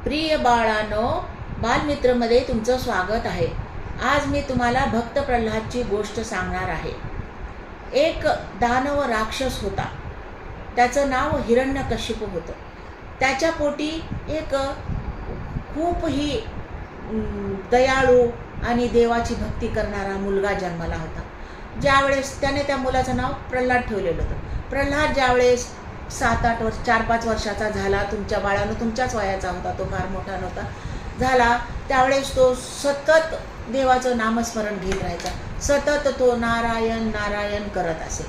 प्रिय बाळांनो, बालमित्रमध्ये तुमचं स्वागत आहे। आज मी तुम्हाला भक्त प्रल्हादची गोष्ट सांगणार आहे। एक दानव राक्षस होता, त्याचं नाव हिरण्यकशिपू होतं। त्याच्या पोटी एक खूप ही दयाळू आणि देवाची भक्ती करणारा मुलगा जन्माला होता। ज्यावेळेस त्याने त्या मुलाचं नाव प्रल्हाद ठेवलेलं होतं। प्रल्हाद ज्यावेळेस 7-8 वर्ष 4-5 वर्षाचा झाला, तुमच्या बाळानं तुमच्याच वयाचा होता, तो फार मोठा नव्हता झाला, त्यावेळेस तो सतत देवाचं नामस्मरण घेत राहायचा। सतत तो नारायण नारायण करत असे।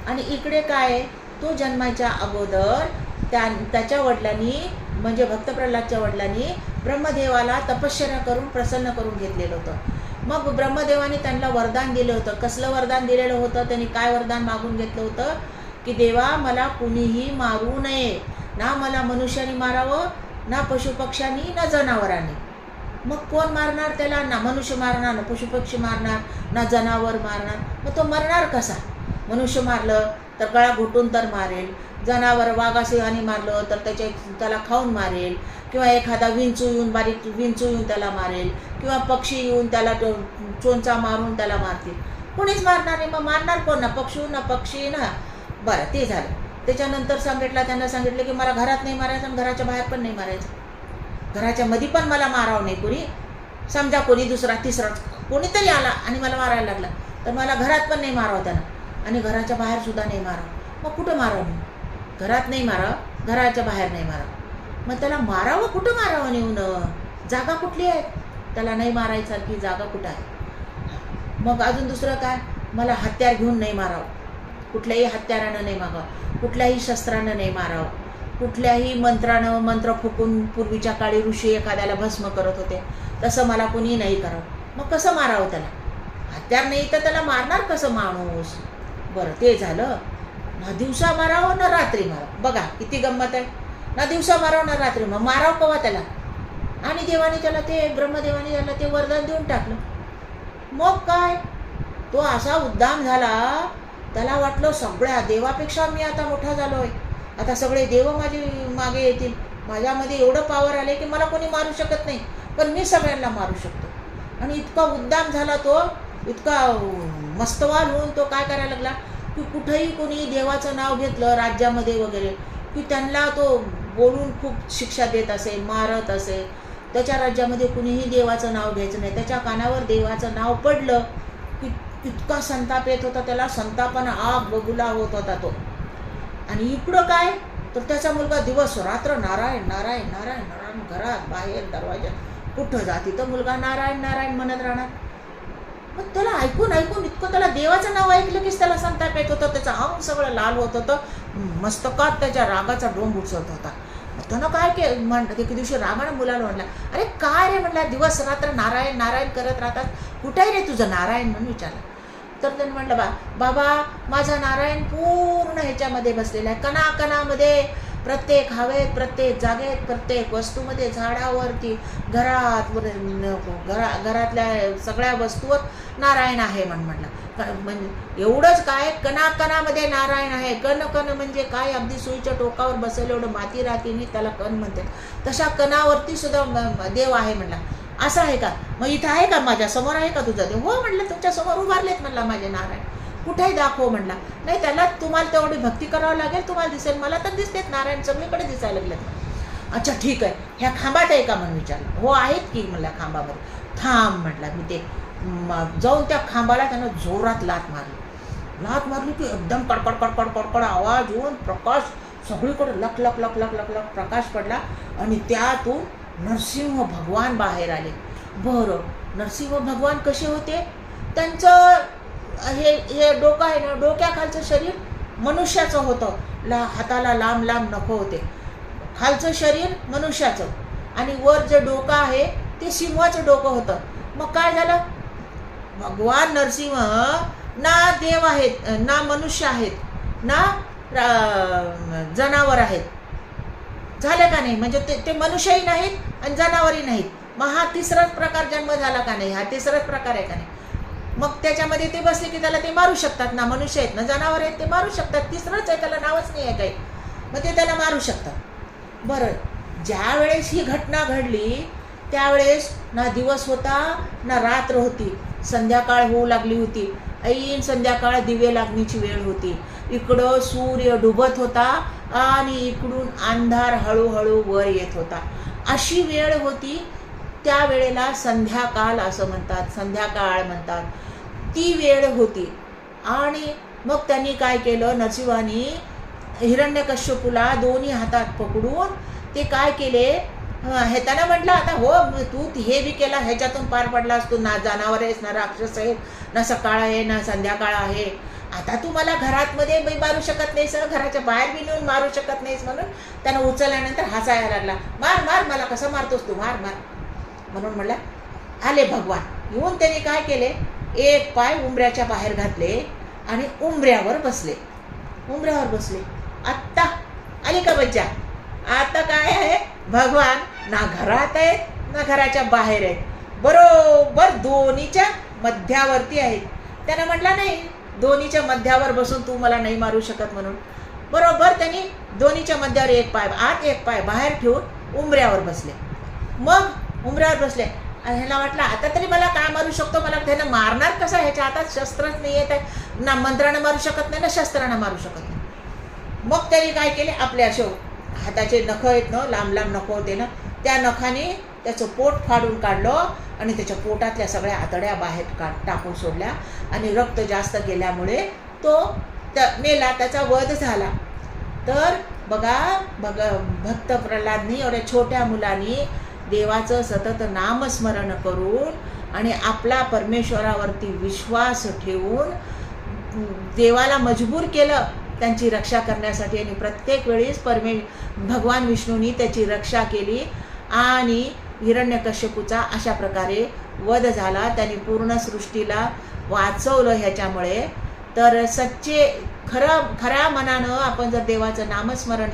आणि इकडे काय, तो जन्माच्या अगोदर त्याच्या वडिलांनी म्हणजे भक्त प्रल्हादच्या वडिलांनी ब्रह्मदेवाला तपश्चर्या करून प्रसन्न करून घेतलेलं होतं। मग ब्रह्मदेवाने त्यांना वरदान दिलं होतं। कसलं वरदान दिलेलं होतं? त्यांनी काय वरदान मागून घेतलं होतं की देवा, मला कुणीही मारू नये, ना मला मनुष्याने मारावं, ना पशुपक्ष्यांनी, ना जनावरांनी। मग कोण मारणार त्याला? ना मनुष्य मारणार, ना पशुपक्षी मारणार, ना जनावर मारणार। मग तो मरणार कसा? मनुष्य मारलं तर गळा घोटून तर मारेल, जनावर वाघासिंहाने मारलं तर त्याला खाऊन मारेल, किंवा एखादा विंचू येऊन बारीक विंचू येऊन त्याला मारेल, किंवा पक्षी येऊन त्याला चोंचा मारून त्याला मारतील। कोणीच मारणार नाही। मग मारणार कोण? ना पक्षी ना। बरं, ते झालं। त्याच्यानंतर त्यांना सांगितलं की मला घरात नाही मारायचं आणि घराच्या बाहेर पण नाही मारायचं, घराच्या मध्ये पण मला मारावं नाही कोणी। समजा कोणी दुसरा तिसरा कोणीतरी आला आणि मला मारायला लागला तर मला घरात पण नाही मारावं त्यानं, आणि घराच्या बाहेर सुद्धा नाही मारावं। मग कुठं मारावं? मी घरात नाही मारावं, घराच्या बाहेर नाही मारावं। मग त्याला मारावं कुठं? मारावं नेऊन जागा कुठली आहे त्याला नाही मारायसारखी? जागा कुठं आहे? मग अजून दुसरं काय? मला हत्यार घेऊन नाही मारावं, कुठल्याही हत्यारानं नाही मागावं, कुठल्याही शस्त्रानं नाही मारावं, कुठल्याही मंत्रानं मंत्र फुकून पूर्वीच्या काळी ऋषी एखाद्याला भस्म करत होते तसं मला कुणी नाही करावं। मग कसं मारावं त्याला? हत्यार नाही तर त्याला मारणार कसं माणूस? बरं, ते झालं। ना दिवसा मारावं ना रात्री मारावं। बघा किती गंमत आहे, ना दिवसा मारावं ना रात्री मारावं कवा त्याला? आणि देवाने त्याला ब्रह्मदेवाने त्याला ते वरदान देऊन टाकलं। मग काय, तो असा उद्दाम झाला, त्याला वाटलं सगळ्या देवापेक्षा मी आता मोठा झालोय, आता सगळे देव माझे मागे येतील, माझ्यामध्ये एवढं पावर आले की मला कोणी मारू शकत नाही, पण मी सगळ्यांना मारू शकतो। आणि इतका उद्दाम झाला तो, इतका मस्तवाल होऊन तो काय करायला लागला की कुठेही कोणी देवाचं नाव घेतलं राज्यामध्ये वगैरे की त्यांना तो बोलून खूप शिक्षा देत असे, मारत असे। त्याच्या राज्यामध्ये कुणीही देवाचं नाव घ्यायचं नाही। त्याच्या कानावर देवाचं नाव पडलं की इतका संताप येत होता त्याला, संतापानं आग बबुला होत होता तो। आणि इकडं काय, तर त्याचा मुलगा दिवस रात्र नारायण नारायण नारायण नारायण, घरात बाहेर दरवाज्यात कुठं जा तिथं मुलगा नारायण नारायण म्हणत राहणार। मग त्याला ऐकून इतकं त्याला देवाचं नाव ऐकलं की त्याला संताप येत होतं, त्याचं अंग सगळं लाल होत होतं, मस्तकात त्याच्या रागाचा डोंब उठत होता। त्यानं काय म्हणलं, एके दिवशी रागानं मुलाला म्हणला, अरे काय रे म्हणला, दिवस रात्र नारायण नारायण करत राहतात, कुठे आहे रे तुझं नारायण? म्हणून विचारलं। तर त्यानं म्हटलं, बाबा माझा नारायण पूर्ण ह्याच्यामध्ये बसलेला आहे, कणाकणामध्ये, प्रत्येक हवेत, प्रत्येक जागेत, प्रत्येक वस्तूमध्ये, झाडावरती, घरातल्या सगळ्या वस्तूवर नारायण आहे म्हटलं। म्हणजे एवढंच काय, कणाकणामध्ये नारायण आहे। कण म्हणजे काय, अगदी सुईच्या टोकावर बसेल एवढं माती राहते नाही त्याला कण म्हणते, तशा कणावरती सुद्धा देव आहे म्हणला। असं आहे का? मग इथं आहे का? माझ्या समोर आहे का तुझा देव? हो म्हणलं, तुमच्या समोर उभारलेत म्हणला माझे नारायण। कुठेही दाखव म्हणला। नाही, त्याला तुम्हाला तेवढी भक्ती करावं लागेल, तुम्हाला दिसेल, मला तर दिसतेत नारायण, सगळीकडे दिसायला लागलेत। अच्छा ठीक आहे, ह्या खांबात आहे का म्हणून विचारलं। हो आहेत की म्हणला खांबामध्ये। थांब म्हटला, मी ते जाऊन त्या खांबाला त्यानं जोरात लात मारली की एकदम कडकड कडकड कडकड आवाज येऊन प्रकाश सगळीकडे लक लक लक लक लक लक प्रकाश पडला, आणि त्यातून नरसिंह भगवान बाहेर आले। बरं, नरसिंह भगवान कसे होते? त्यांचं हे डोकं आहे ना, डोक्याखालचं शरीर मनुष्याचं होतं, हाताला लांब लांब नखं होते, खालचं शरीर मनुष्याचं, आणि वर जे डोकं आहे ते सिंहाचं डोकं होतं। मग काय झालं, भगवान नरसिंह ना देव आहेत, ना मनुष्य आहेत, ना जनावर आहेत, झालं का नाही? म्हणजे ते मनुष्यही नाहीत आणि जनावरही नाहीत। मग हा तिसराच प्रकार जन्म झाला का नाही? हा तिसराच प्रकार आहे का नाही? मग त्याच्यामध्ये ते बसले की त्याला ते मारू शकतात, ना मनुष्य आहेत ना जनावर आहेत, ते मारू शकतात। तिसरंच आहे, त्याला नावच नाही आहे काही, मग ते त्याला मारू शकतात। बरं, ज्या वेळेस ही घटना घडली त्यावेळेस ना दिवस होता ना रात्र होती, संध्याकाळ होऊ लागली होती. ऐन संध्याकाळ दिवे लागण्याची वेळ होती. इकडं सूर्य डुबत होता आणि इकडून अंधार हळूहळू वर येत होता. अशी वेळ होती. त्या वेळेला संध्याकाळ असं म्हणतात, संध्याकाळ म्हणतात. ती वेळ होती. आणि मग त्यांनी काय केलं, नरसिंहानी हिरण्यकश्यपूला दोन्ही हातात पकडून ते काय केले, हे त्यांना म्हटलं, आता हो तू हे बी केला, ह्याच्यातून पार पडलास, तू ना जनावर आहेस ना राक्षस आहे, ना सकाळ आहे ना संध्याकाळ आहे, आता तू मला घरात मध्ये मारू शकत नाहीस, घराच्या बाहेर बी नेऊन मारू शकत नाहीस. म्हणून त्यानं उचलल्यानंतर हसायला लागला. मार मार, मला कसं मारतोस तू, मार मार म्हणून म्हणला. आले भगवान. येऊन त्याने काय केले, एक पाय उंबऱ्याच्या बाहेर घातले आणि उंबऱ्यावर बसले. उंबऱ्यावर बसले. आत्ता आली का बच्चा, आता काय आहे, भगवान ना घरात आहेत ना घराच्या बाहेर आहेत, बरोबर दोन्हीच्या मध्यावरती आहेत. त्यानं म्हटलं नाही, दोन्हीच्या मध्यावर बसून तू मला नाही मारू शकत म्हणून. बरोबर त्यांनी दोन्हीच्या मध्यावर एक पाय आत एक पाय बाहेर ठेवून उंबऱ्यावर बसले. मग उंबऱ्यावर बसले. ह्याला वाटलं आता तरी मला काय मारू शकतो, मला त्यानं मारणार कसं, ह्याच्या हातात शस्त्रच नाही येत आहे, ना मंत्रानं मारू शकत नाही ना शस्त्रानं मारू शकत नाही. मग त्यांनी काय केले, आपले असे हाताचे नख आहेत ना, लांब लांब नख होते ना, त्या नखाने त्याचं पोट फाडून काढलं आणि त्याच्या पोटातल्या सगळ्या आतड्या बाहेर टाकून सोडल्या आणि रक्त जास्त गेल्यामुळे तो मेला, त्याचा वध झाला. तर बघा भक्त प्रल्हादनी एवढ्या छोट्या मुलांनी देवाचं सतत नामस्मरण करून आणि आपला परमेश्वरावरती विश्वास ठेवून देवाला मजबूर केलं त्यांची रक्षा करण्यासाठी. आणि प्रत्येक वेळेस भगवान विष्णूंनी त्याची रक्षा केली आणि हिरण्यकश्यपूचा अशा प्रकारे वध झाला. त्यांनी पूर्ण सृष्टीला वाचवलं ह्याच्यामुळे. तर खऱ्या मनानं आपण जर देवाचं नामस्मरण